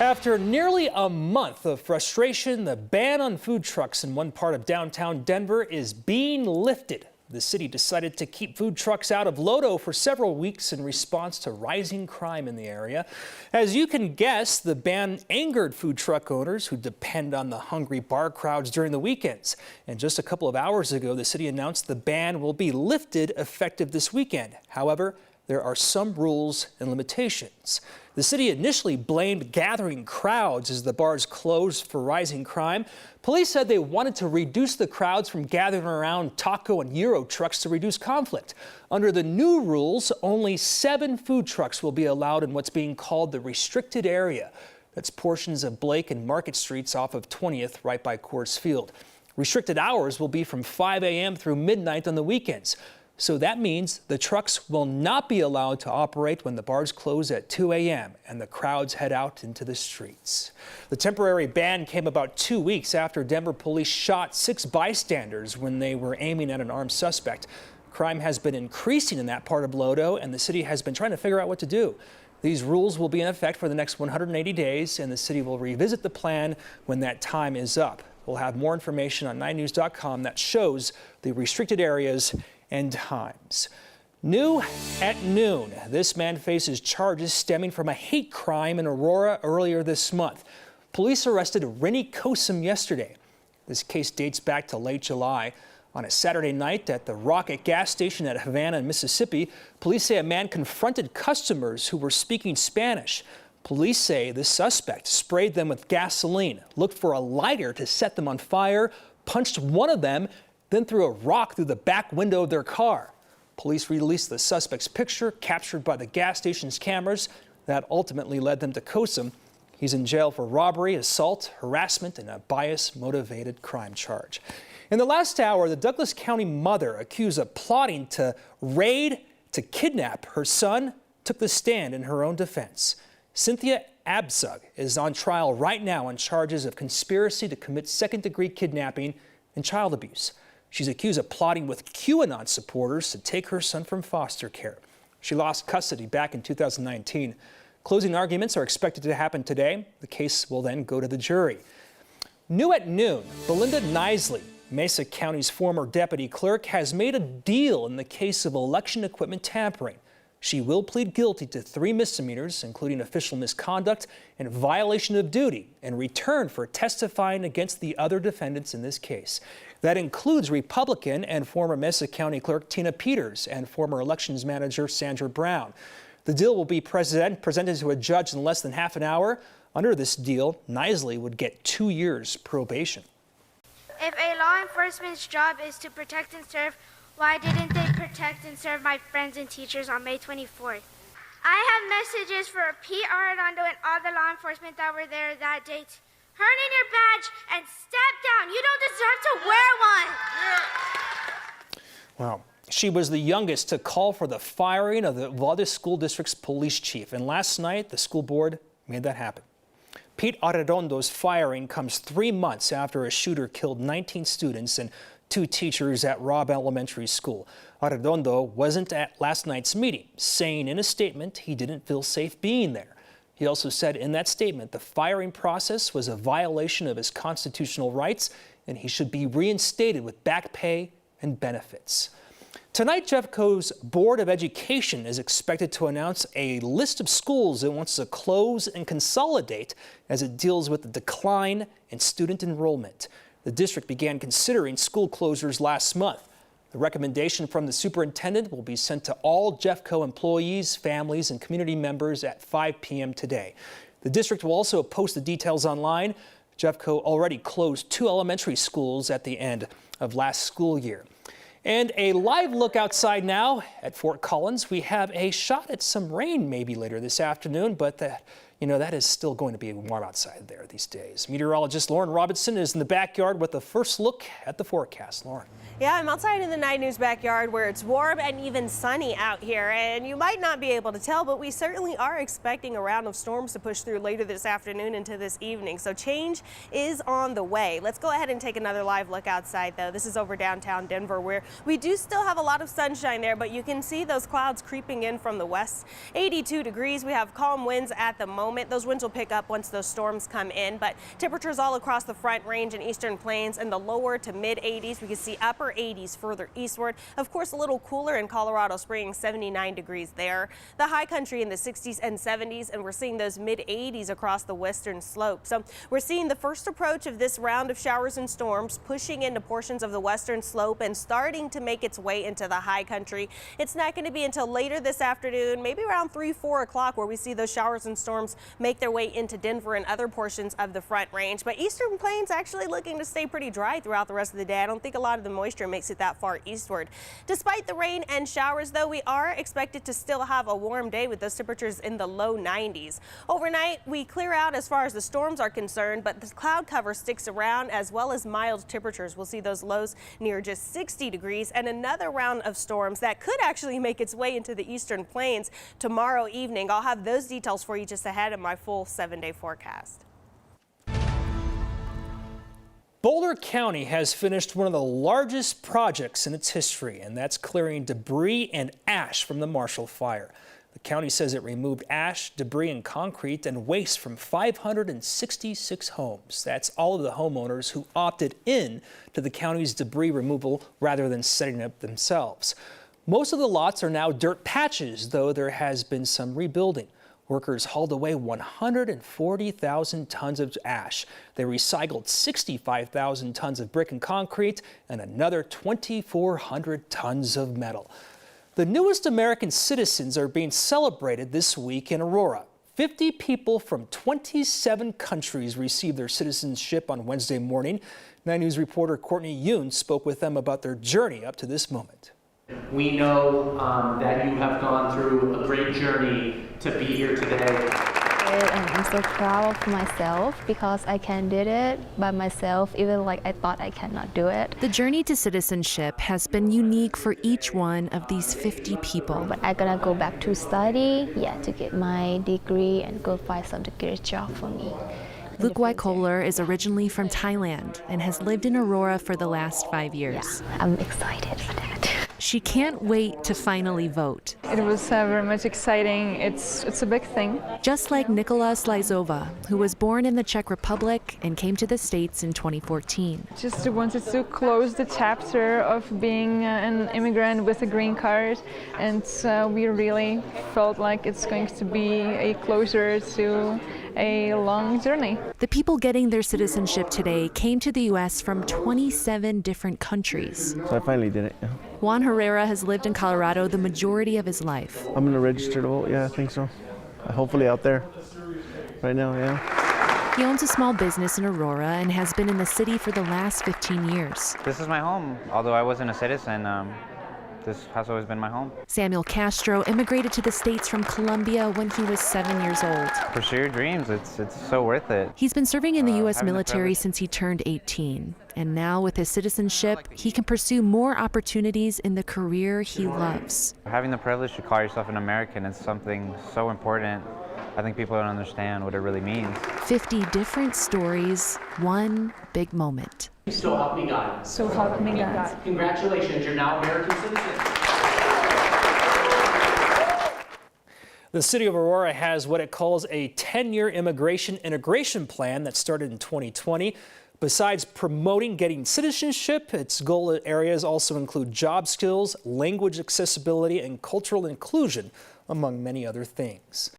After nearly a month of frustration, the ban on food trucks in one part of downtown Denver is being lifted. The city decided to keep food trucks out of LoDo for several weeks in response to rising crime in the area. As you can guess, the ban angered food truck owners who depend on the hungry bar crowds during the weekends. And just a couple of hours ago, the city announced the ban will be lifted effective this weekend. However, there are some rules and limitations. The city initially blamed gathering crowds as the bars closed for rising crime. Police said they wanted to reduce the crowds from gathering around taco and gyro trucks to reduce conflict. Under the new rules, only 7 food trucks will be allowed in what's being called the restricted area. That's portions of Blake and Market Streets off of 20th, right by Coors Field. Restricted hours will be from 5 a.m. through midnight on the weekends. So that means the trucks will not be allowed to operate when the bars close at 2 a.m. and the crowds head out into the streets. The temporary ban came about 2 weeks after Denver police shot 6 bystanders when they were aiming at an armed suspect. Crime has been increasing in that part of LoDo, and the city has been trying to figure out what to do. These rules will be in effect for the next 180 days, and the city will revisit the plan when that time is up. We'll have more information on 9news.com that shows the restricted areas and times. New at noon, this man faces charges stemming from a hate crime in Aurora earlier this month. Police arrested Rennie KUSA yesterday. This case dates back to late July. On a Saturday night at the Rocket gas station at Havana, Mississippi, police say a man confronted customers who were speaking Spanish. Police say the suspect sprayed them with gasoline, looked for a lighter to set them on fire, punched one of them, then threw a rock through the back window of their car. Police released the suspect's picture captured by the gas station's cameras. That ultimately led them to KUSA. He's in jail for robbery, assault, harassment, and a bias-motivated crime charge. In the last hour, the Douglas County mother accused of plotting to raid, to kidnap her son, took the stand in her own defense. Cynthia Abzug is on trial right now on charges of conspiracy to commit second-degree kidnapping and child abuse. She's accused of plotting with QAnon supporters to take her son from foster care. She lost custody back in 2019. Closing arguments are expected to happen today. The case will then go to the jury. New at noon, Belinda Nisley, Mesa County's former deputy clerk, has made a deal in the case of election equipment tampering. She will plead guilty to 3 misdemeanors, including official misconduct and violation of duty, in return for testifying against the other defendants in this case. That includes Republican and former Mesa County Clerk Tina Peters and former elections manager Sandra Brown. The deal will be presented to a judge in less than half an hour. Under this deal, Nisley would get 2 years probation. If a law enforcement's job is to protect and serve, why didn't they protect and serve my friends and teachers on May 24th? I have messages for Pete Arredondo and all the law enforcement that were there that day. Turn in your badge and step down. You don't deserve to wear one. Wow. She was the youngest to call for the firing of the Valdes School District's police chief. And last night, the school board made that happen. Pete Arredondo's firing comes 3 months after a shooter killed 19 students and 2 teachers at Robb Elementary School. Arredondo wasn't at last night's meeting, saying in a statement he didn't feel safe being there. He also said in that statement the firing process was a violation of his constitutional rights and he should be reinstated with back pay and benefits. Tonight, Jeffco's Board of Education is expected to announce a list of schools it wants to close and consolidate as it deals with the decline in student enrollment. The district began considering school closures last month. The recommendation from the superintendent will be sent to all Jeffco employees, families, and community members at 5 p.m. today. The district will also post the details online. Jeffco already closed 2 elementary schools at the end of last school year. And a live look outside now at Fort Collins. We have a shot at some rain maybe later this afternoon, but that is still going to be warm outside there these days. Meteorologist Lauren Robinson is in the backyard with the first look at the forecast. Lauren. Yeah, I'm outside in the 9 News backyard where it's warm and even sunny out here. And you might not be able to tell, but we certainly are expecting a round of storms to push through later this afternoon into this evening. So change is on the way. Let's go ahead and take another live look outside, though. This is over downtown Denver, where we do still have a lot of sunshine there, but you can see those clouds creeping in from the west. 82 degrees. We have calm winds at the moment. moment. Those winds will pick up once those storms come in, but temperatures all across the Front Range and Eastern Plains in the lower to mid 80s. We can see upper 80s further eastward. Of course, a little cooler in Colorado Springs, 79 degrees there. The high country in the 60s and 70s, and we're seeing those mid 80s across the western slope. So we're seeing the first approach of this round of showers and storms pushing into portions of the western slope and starting to make its way into the high country. It's not going to be until later this afternoon, maybe around 3-4 o'clock, where we see those showers and storms make their way into Denver and other portions of the Front Range. But Eastern Plains actually looking to stay pretty dry throughout the rest of the day. I don't think a lot of the moisture makes it that far eastward. Despite the rain and showers, though, we are expected to still have a warm day with those temperatures in the low 90s. Overnight, we clear out as far as the storms are concerned, but the cloud cover sticks around, as well as mild temperatures. We'll see those lows near just 60 degrees and another round of storms that could actually make its way into the Eastern Plains tomorrow evening. I'll have those details for you just ahead of my full 7-day forecast. Boulder County has finished one of the largest projects in its history, and that's clearing debris and ash from the Marshall Fire. The county says it removed ash, debris, and concrete and waste from 566 homes. That's all of the homeowners who opted in to the county's debris removal rather than setting it up themselves. Most of the lots are now dirt patches, though there has been some rebuilding. Workers hauled away 140,000 tons of ash. They recycled 65,000 tons of brick and concrete and another 2,400 tons of metal. The newest American citizens are being celebrated this week in Aurora. 50 people from 27 countries received their citizenship on Wednesday morning. 9 News reporter Courtney Yoon spoke with them about their journey up to this moment. We know that you have gone through a great journey to be here today. I'm so proud of myself because I can do it by myself, even like I thought I cannot do it. The journey to citizenship has been unique for each one of these 50 people. But I'm gonna go back to study, to get my degree and go find some good job for me. Luke Waikoler is originally from Thailand and has lived in Aurora for the last 5 years. Yeah, I'm excited for that. She can't wait to finally vote. It was very much exciting. It's a big thing. Just like Nikola Slizova, who was born in the Czech Republic and came to the States in 2014. Just wanted to close the chapter of being an immigrant with a green card, and we really felt like it's going to be a closure to a long journey. The people getting their citizenship today came to the U.S. from 27 different countries. So I finally did it, yeah. Juan Herrera has lived in Colorado the majority of his life. I'm gonna register to vote, yeah, I think so. Hopefully out there right now, yeah. He owns a small business in Aurora and has been in the city for the last 15 years. This is my home. Although I wasn't a citizen, this has always been my home. Samuel Castro immigrated to the States from Colombia when he was 7 years old. Pursue your dreams. It's so worth it. He's been serving in the U.S. military since he turned 18. And now with his citizenship, he can pursue more opportunities in the career he loves. Having the privilege to call yourself an American is something so important. I think people don't understand what it really means. 50 different stories, one big moment. So help me God. So help me God. Congratulations, you're now American citizens. The city of Aurora has what it calls a 10-year immigration integration plan that started in 2020. Besides promoting getting citizenship, its goal areas also include job skills, language accessibility, and cultural inclusion, among many other things.